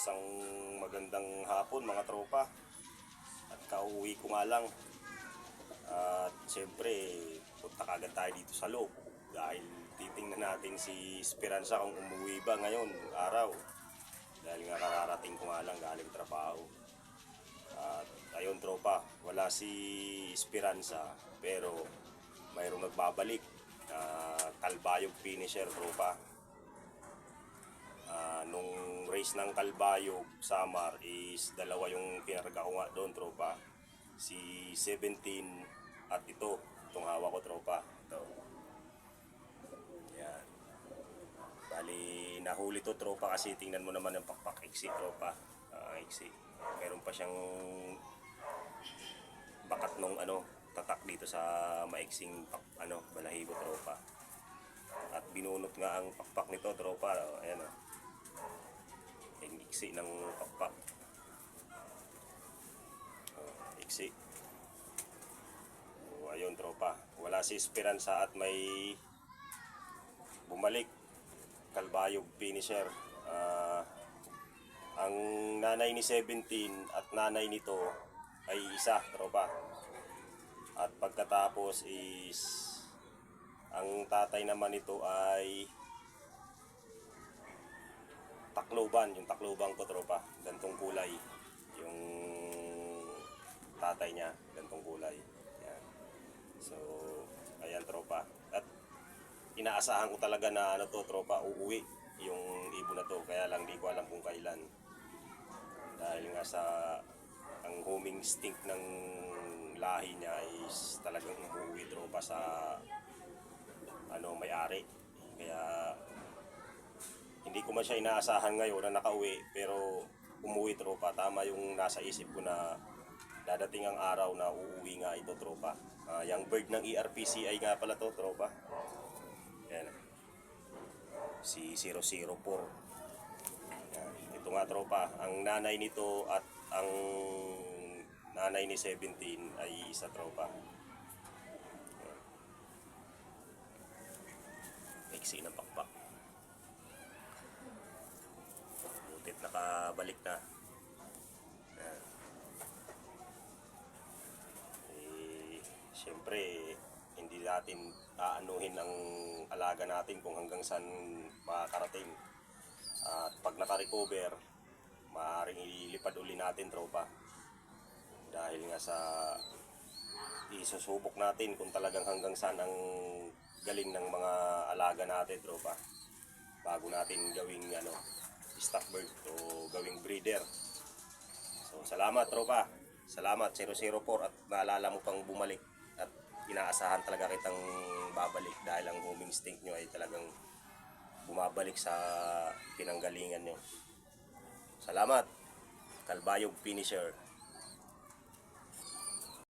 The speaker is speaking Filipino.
Isang magandang hapon mga tropa. At kauwi ko nga lang. At siyempre, punta kagad tayo dito sa loob. Dahil titingnan natin si Esperanza kung umuwi ba ngayon araw. Dahil nga kararating ko nga lang galing trabaho. At ayun tropa, wala si Esperanza. Pero mayroong nagbabalik. Kalbayog finisher tropa. Nung race ng Kalbayog Samar is dalawa yung pinarga ko nga doon tropa, si 17 at itong hawak ko tropa, ito. Yan, bali nahuli to tropa kasi tingnan mo naman ang pakpak, iksi tropa, iksi, meron pa siyang bakat nung tatak dito sa maiksing balahibo tropa. At binunot nga ang pakpak nito tropa, ayan yung iksi ng pakpak, iksi. Ayun tropa, wala si Esperanza at may bumalik Kalbayog finisher. Ang nanay ni 17 at nanay nito ay isa tropa. At pagkatapos is ang tatay naman nito ay Tacloban, yung Tacloban ko tropa, gantong kulay yung tatay niya, gantong kulay. Yan. So ayan tropa, at inaasahan ko talaga na tropa, uuwi yung ibon na to, kaya lang di ko alam kung kailan, dahil nga sa ang homing instinct ng lahi niya is talagang umuwi tropa sa may-ari. Kaya hindi ko man siya inaasahan ngayon na nakauwi, pero umuwi tropa. Tama yung nasa isip ko na dadating ang araw na uuwi nga ito tropa. Yung bird ng ERPCI nga pala to tropa. Yan. Si 004. Yan. Ito nga tropa, ang nanay nito at ang nanay ni 17 ay isa tropa. Iksi ng pakpak. Butit nakabalik na. Siyempre hindi natin aanuhin ang alaga natin kung hanggang saan makakarating. At pag naka-recover, maaaring ililipad uli natin tropa. Dahil nga sa isusubok natin kung talagang hanggang saan ang galing ng mga alaga natin tropa, bago natin gawing stock bird o gawing breeder. So salamat tropa, salamat 004, at naalala mo pang bumalik, at inaasahan talaga kitang babalik dahil ang homing instinct nyo ay talagang bumabalik sa pinanggalingan nyo. Salamat, Kalbayog finisher.